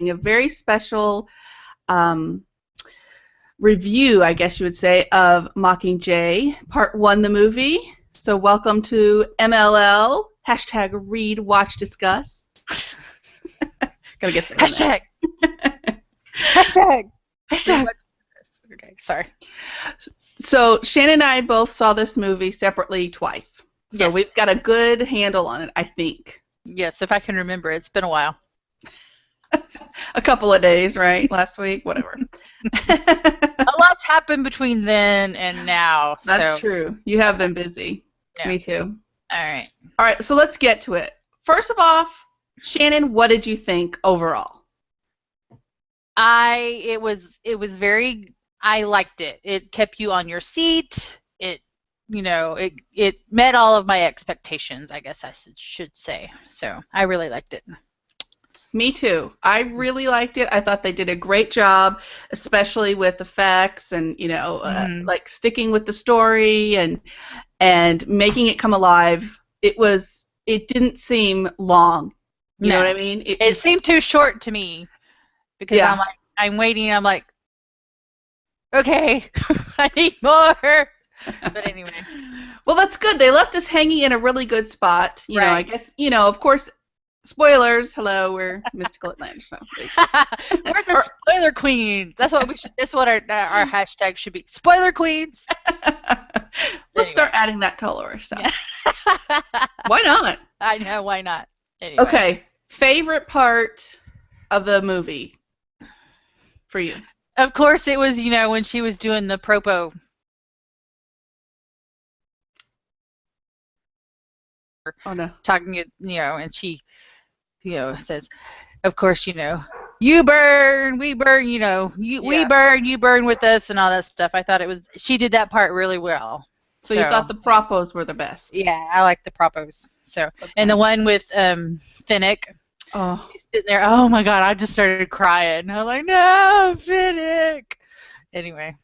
a very special review, I guess you would say, of Mockingjay, Part 1, the movie. So welcome to MLL, hashtag Read, Watch, Discuss. Gotta get that Hashtag. Hashtag. Hashtag. Okay, sorry. So Shannon and I both saw this movie separately twice. So Yes. we've got a good handle on it, I think. Yes, if I can remember. It's been a while. A couple of days, right? Last week, whatever. A lot's happened between then and now. That's true. You have been busy. Yeah. Me too. All right. All right, so let's get to it. First of all, Shannon, what did you think overall? I liked it. It kept you on your seat. It met all of my expectations, I guess I should say. So I really liked it. Me too. I really liked it. I thought they did a great job, especially with effects and, like sticking with the story and making it come alive. It didn't seem long. You know what I mean? It seemed too short to me because I'm waiting. I'm like, okay, I need more. But anyway. Well, that's good. They left us hanging in a really good spot. You know, I guess, of course, spoilers. Hello, we're Mystical Atlantis. So we're the spoiler queens. That's what we should. That's what our hashtag should be. Spoiler queens. Let's start adding that to all of our stuff. Why not? I know. Why not? Anyway. Okay. Favorite part of the movie for you? Of course, it was when she was doing the propo. Oh no. Talking, and she, says, of course, you burn, we burn, we burn, you burn with us, and all that stuff. I thought she did that part really well. So you thought the propos were the best? Yeah, I like the propos. So, and the one with Finnick. Oh. He's sitting there. Oh my God! I just started crying. I'm like, no, Finnick. Anyway.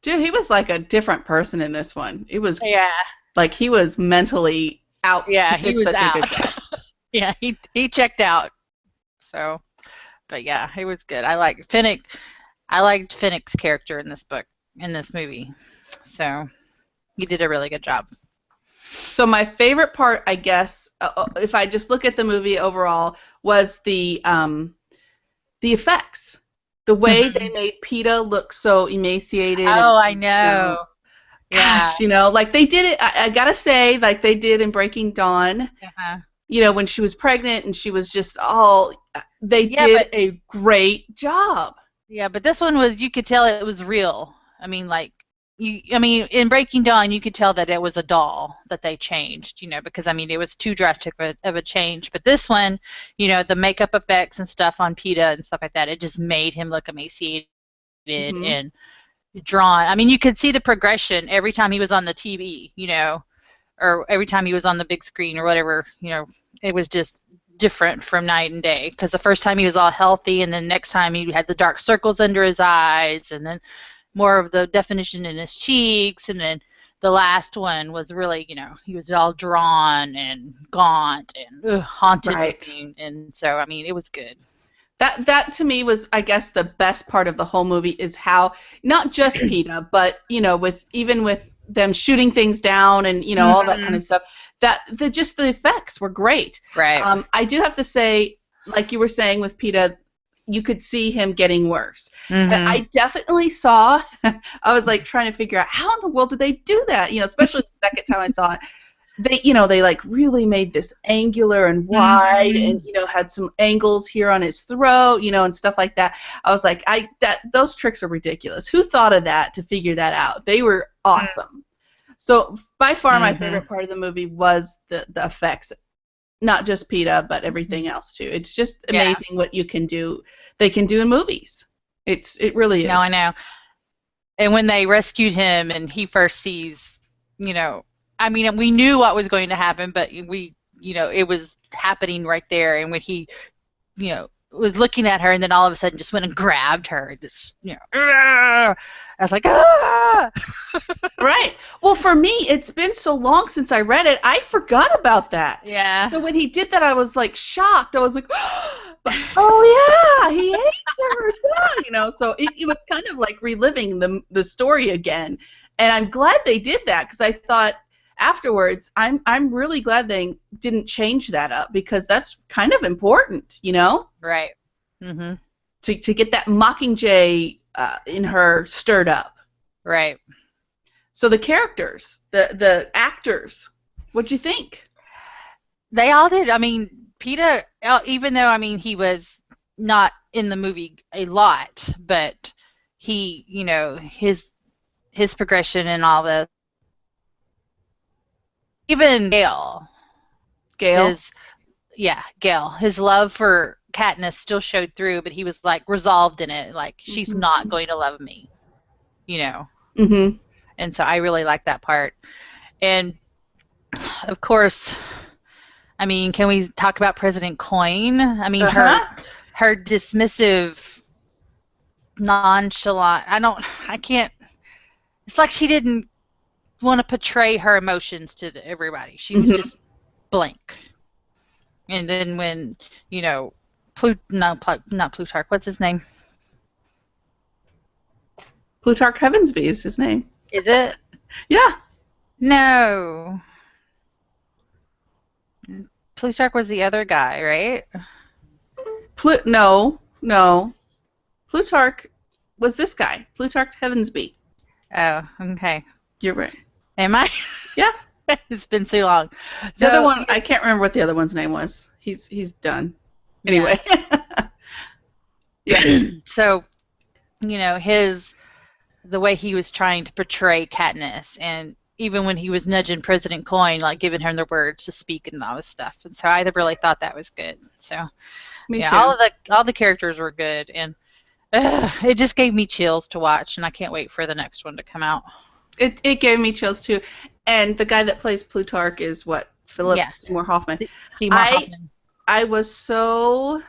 Dude, he was like a different person in this one. It was. Yeah. Like he was mentally out. Yeah, he was such out. A good job. Yeah, he checked out. So, but yeah, it was good. I liked Finnick's character in this movie. So, he did a really good job. So my favorite part, I guess, if I just look at the movie overall, was the effects. The way they made PETA look so emaciated. Oh, I know. Gosh, like they did it. I gotta say, like they did in Breaking Dawn. Uh-huh. When she was pregnant and she was just all. They did a great job. Yeah, but this one you could tell it was real. I mean, in Breaking Dawn, you could tell that it was a doll that they changed, because, it was too drastic of a change. But this one, the makeup effects and stuff on PETA and stuff like that, it just made him look emaciated and drawn. You could see the progression every time he was on the TV, or every time he was on the big screen or whatever, it was just different from night and day. Because the first time he was all healthy, and then next time he had the dark circles under his eyes, and then more of the definition in his cheeks, and then the last one was really, he was all drawn and gaunt and haunted looking, and so it was good. That to me was, I guess, the best part of the whole movie is how not just PETA, but with them shooting things down and all that kind of stuff. Just the effects were great. Right. I do have to say, like you were saying with PETA, you could see him getting worse. And I definitely saw. I was like trying to figure out how in the world did they do that? Especially the second time I saw it. They like really made this angular and wide, and had some angles here on his throat, and stuff like that. I was like, those tricks are ridiculous. Who thought of that to figure that out? They were awesome. So by far my favorite part of the movie was the effects, not just PETA, but everything else too. It's just amazing what you can do. They can do in movies. It really is. No, I know. And when they rescued him, and he first sees, we knew what was going to happen, but it was happening right there. And when he, was looking at her, and then all of a sudden just went and grabbed her. Just, I was like, ah! Right. Well, for me, it's been so long since I read it, I forgot about that. Yeah. So when he did that, I was like shocked. I was like, oh yeah, he hates her, So it was kind of like reliving the story again. And I'm glad they did that, because I thought afterwards, I'm really glad they didn't change that up, because that's kind of important, Right. Mm-hmm. To get that Mockingjay in her stirred up. Right. So the characters, the actors, what'd you think? They all did. I mean, Peter, even though, I mean, he was not in the movie a lot, but he, his progression and all this. Even Gail. Gail? Gail. His love for Katniss still showed through, but he was, like, resolved in it. Like, she's not going to love me, Mm-hmm. And so I really like that part. And, of course, I mean, can we talk about President Coin? I mean, her dismissive, nonchalant, I can't, it's like she didn't want to portray her emotions to everybody. She was just blank. And then when, not Plutarch, what's his name? Plutarch Heavensby is his name. Is it? Yeah. No. Plutarch was the other guy, right? No. Plutarch was this guy, Plutarch Heavensby. Oh, okay. You're right. Am I? Yeah. It's been too long. The other one, I can't remember what the other one's name was. He's done. Anyway. Yeah. So, the way he was trying to portray Katniss, and even when he was nudging President Coin, like giving her the words to speak and all this stuff. And so I really thought that was good. So, Me too. all the characters were good, and it just gave me chills to watch, and I can't wait for the next one to come out. It gave me chills too. And the guy that plays Plutarch is what? Philip Seymour Hoffman. Hoffman. I was so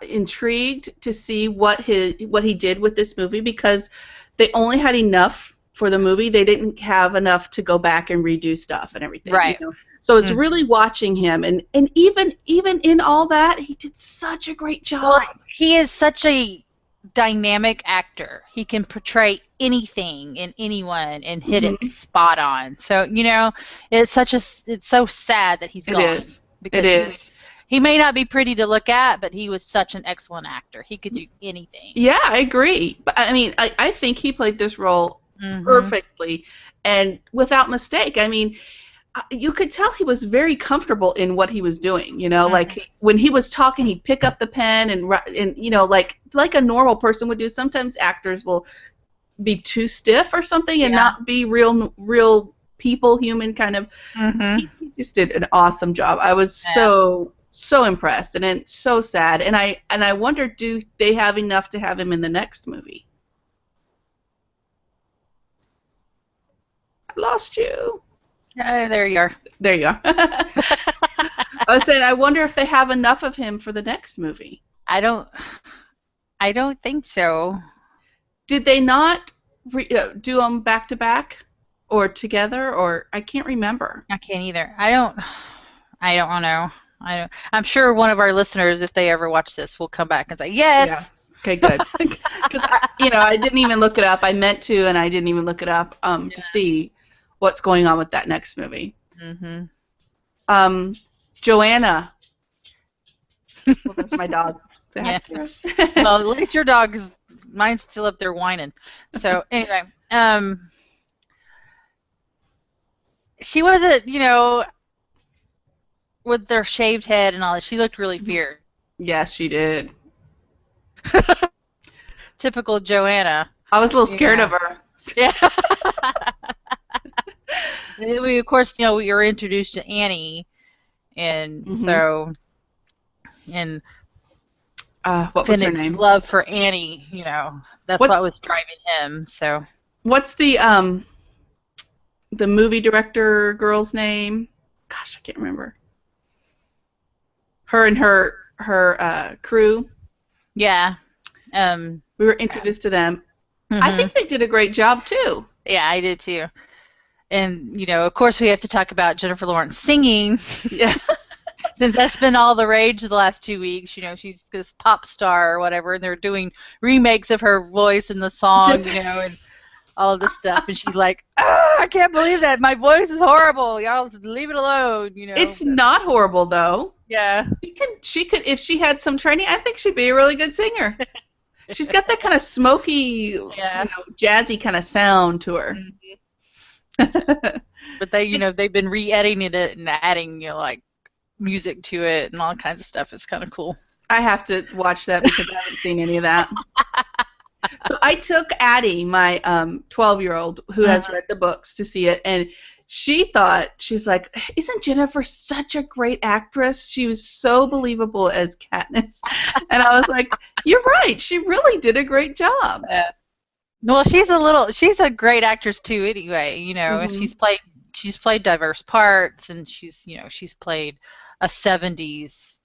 intrigued to see what he did with this movie, because they only had enough for the movie. They didn't have enough to go back and redo stuff and everything. Right. So it's really watching him, and even in all that, he did such a great job. Well, he is such a dynamic actor. He can portray anything and anyone and hit it spot on. So, it's so sad that he's gone. It is. It is. He may not be pretty to look at, but he was such an excellent actor. He could do anything. Yeah, I agree. But I mean, I think he played this role perfectly and without mistake. I mean, you could tell he was very comfortable in what he was doing. Like when he was talking, he'd pick up the pen and like a normal person would do. Sometimes actors will be too stiff or something and not be real people, human kind of. He just did an awesome job. I was so impressed, and then so sad, and I wonder, do they have enough to have him in the next movie? I lost you. There you are. There you are. I was saying, I wonder if they have enough of him for the next movie. I don't think so. Did they not do them back to back or together, or I can't remember. I can't either. I don't know. I'm sure one of our listeners, if they ever watch this, will come back and say yes. Yeah. Okay, good. Because I didn't even look it up. I meant to, and I didn't even look it up to see what's going on with that next movie. Joanna. Well, there's my dog. Yeah. Well, at least your mine's still up there whining. So anyway, she wasn't, with their shaved head and all that. She looked really fierce. Yes, she did. Typical Joanna. I was a little scared of her. Yeah. We, of course, we were introduced to Annie, and so, and what was her name? Love for Annie, that's what was driving him. So, what's the movie director girl's name? Gosh, I can't remember. Her and her her crew. Yeah. We were introduced to them. Mm-hmm. I think they did a great job too. Yeah, I did too. And of course, we have to talk about Jennifer Lawrence singing. Yeah. Since that's been all the rage the last 2 weeks, she's this pop star or whatever, and they're doing remakes of her voice in the song, and all of this stuff, and she's like, I can't believe that my voice is horrible. Y'all just leave it alone. It's not horrible though. Yeah. She could if she had some training. I think she'd be a really good singer. She's got that kind of smoky, jazzy kind of sound to her. Mm-hmm. But they've been re-editing it and adding, like music to it and all kinds of stuff. It's kind of cool. I have to watch that because I haven't seen any of that. So I took Addie, my 12-year-old, who has read the books, to see it, and she's like, isn't Jennifer such a great actress? She was so believable as Katniss. And I was like, you're right. She really did a great job. Well, she's a great actress too anyway, and she's played diverse parts, and she's played a 70s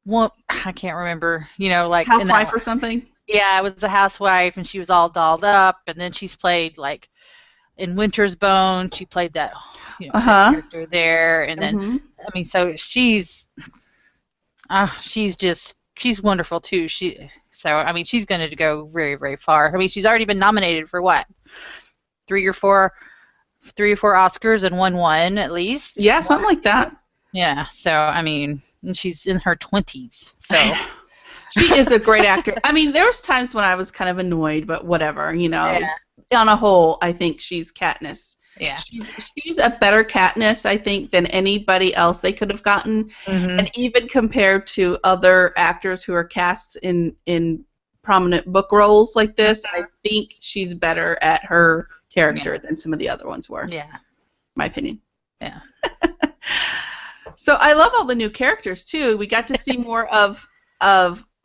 I can't remember, like housewife or something. Yeah, it was a housewife, and she was all dolled up, and then she's played like in Winter's Bone, she played that character there, and then so she's wonderful too. She's going to go very, very far. She's already been nominated for what? 3 or 4 Oscars and won at least. Yeah, something like that. Yeah, so and she's in her 20s, so she is a great actor. There was times when I was kind of annoyed, but whatever, Yeah. On a whole, I think she's Katniss. Yeah. She's a better Katniss, I think, than anybody else they could have gotten. Mm-hmm. And even compared to other actors who are cast in prominent book roles like this, I think she's better at her character than some of the other ones were. Yeah. My opinion. Yeah. So I love all the new characters too. We got to see more of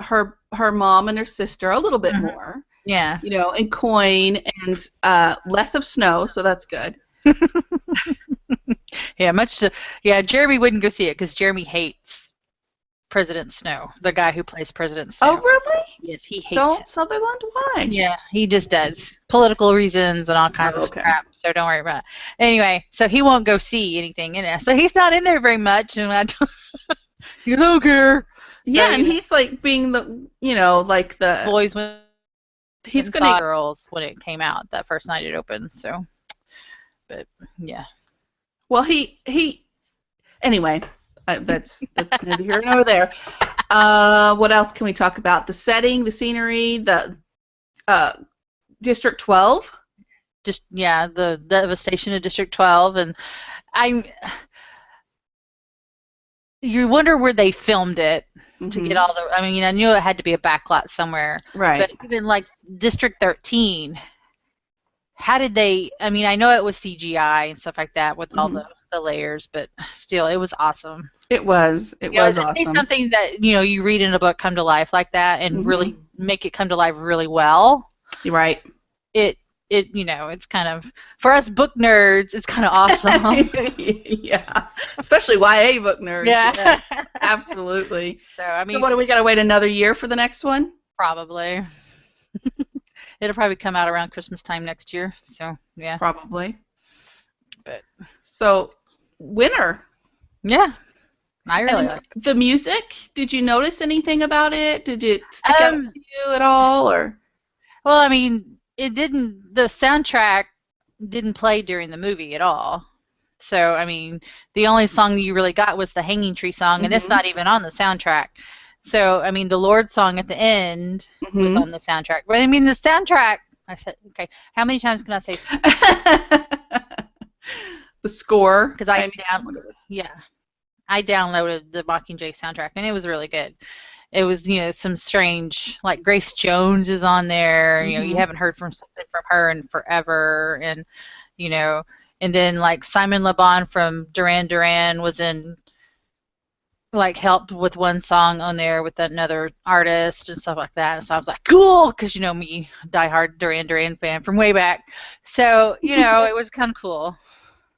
her mom and her sister a little bit more. Yeah. And Coin and less of Snow, so that's good. Yeah, Jeremy wouldn't go see it because Jeremy hates President Snow, the guy who plays President Snow. Oh, really? Yes, he hates it. Sutherland? Why? Yeah, he just does. Political reasons and all kinds of crap, so don't worry about it. Anyway, so he won't go see anything in it. So he's not in there very much, and you don't care. Yeah, and he's like being the, like the... Boys when he's gonna girls when it came out that first night it opened, so... But, yeah. Well, he anyway, that's neither here nor there. What else can we talk about? The setting, the scenery, the District 12. Just the devastation of District 12, and you wonder where they filmed it to get all the. I knew it had to be a backlot somewhere, right? But even like District 13. How did they? I know it was CGI and stuff like that with all the layers, but still, it was awesome. It was. It was awesome. Something that you read in a book come to life like that and really make it come to life really well. You're right. It's kind of, for us book nerds, it's kind of awesome. Yeah, especially YA book nerds. Yeah, yes, absolutely. So so what do we got to wait another year for the next one? Probably. It'll probably come out around Christmas time next year, so yeah. Probably. But so, winner. Yeah, I really like it. The music. Did you notice anything about it? Did it stick out to you at all, or? Well, it didn't. The soundtrack didn't play during the movie at all. So the only song you really got was the Hanging Tree song, and it's not even on the soundtrack. So, the Lord song at the end was on the soundtrack. But, the soundtrack, I said, okay, how many times can I say the score? Because I downloaded the Mockingjay soundtrack, and it was really good. It was, some strange, like Grace Jones is on there. You haven't heard something from her in forever. And, and then, like, Simon Le Bon from Duran Duran was in, like, helped with one song on there with another artist and stuff like that. So I was like, cool, because me, diehard Duran Duran fan from way back. So it was kind of cool.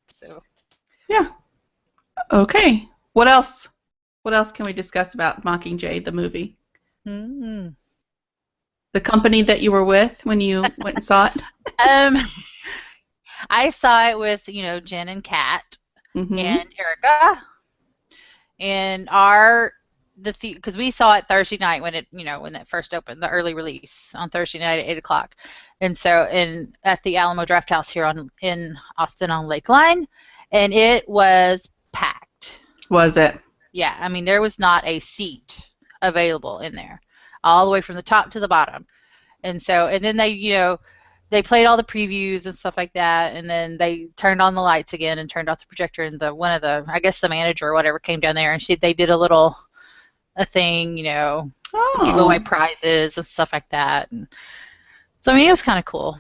So yeah. Okay. What else What else can we discuss about Mockingjay, the movie? Mm-hmm. The company that you were with when you went and saw it? I saw it with, Jen and Kat Mm-hmm. and Erica. And because we saw it Thursday night when it first opened, the early release on Thursday night at 8 o'clock, and so at the Alamo Draft House here in Austin on Lakeline, and it was packed. Was it? Yeah, I mean there was not a seat available in there, all the way from the top to the bottom, and then they played all the previews and stuff like that, and then they turned on the lights again and turned off the projector, and I guess the manager or whatever came down there, and they did a thing, give away prizes and stuff like that. And so I mean, it was kind of cool.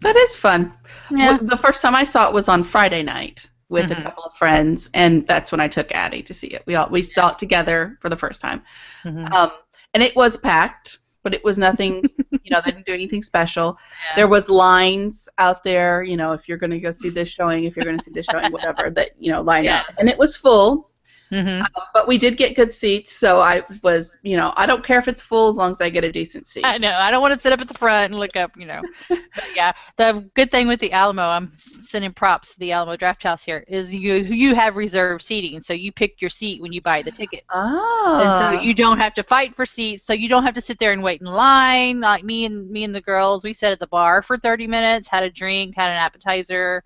That is fun. Yeah. The first time I saw it was on Friday night with a couple of friends, and that's when I took Addie to see it. We saw it together for the first time, and it was packed. But it was nothing, they didn't do anything special. Yeah. There was lines out there, if you're going to go see this showing, if you're going to see this showing, whatever, that, line up. And it was full. But we did get good seats, so I was, I don't care if it's full as long as I get a decent seat. I know. I don't want to sit up at the front and look up, But yeah, the good thing with the Alamo, I'm sending props to the Alamo Draft House here, is you have reserved seating, so you pick your seat when you buy the tickets. Oh. And so you don't have to fight for seats, so you don't have to sit there and wait in line. Like me and the girls, we sat at the bar for 30 minutes, had a drink, had an appetizer,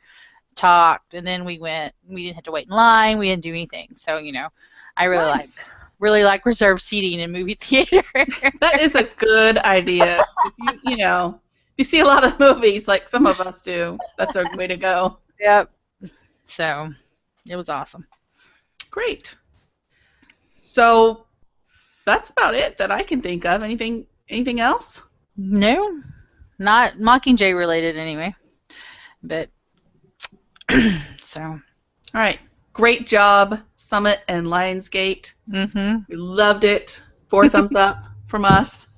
talked, and then we went. We didn't have to wait in line. We didn't do anything. So I really like reserved seating in movie theater. That is a good idea. If you see a lot of movies like some of us do, that's a way to go. Yep. So it was awesome. Great. So that's about it that I can think of. Anything else? No, not Mockingjay related anyway. But so. All right. Great job, Summit and Lionsgate. We loved it. 4 thumbs up from us.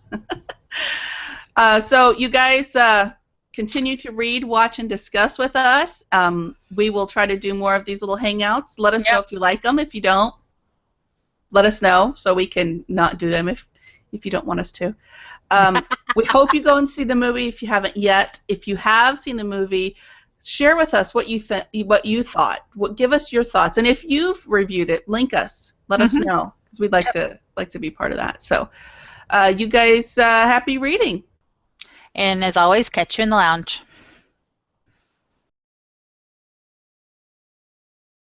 So you guys continue to read, watch, and discuss with us. We will try to do more of these little hangouts. Let us know if you like them. If you don't, let us know so we can not do them if you don't want us to. We hope you go and see the movie if you haven't yet. If you have seen the movie, share with us what you thought. Give us your thoughts, and if you've reviewed it, link us. Let us know, because we'd like to be part of that. So, you guys, happy reading. And as always, catch you in the lounge.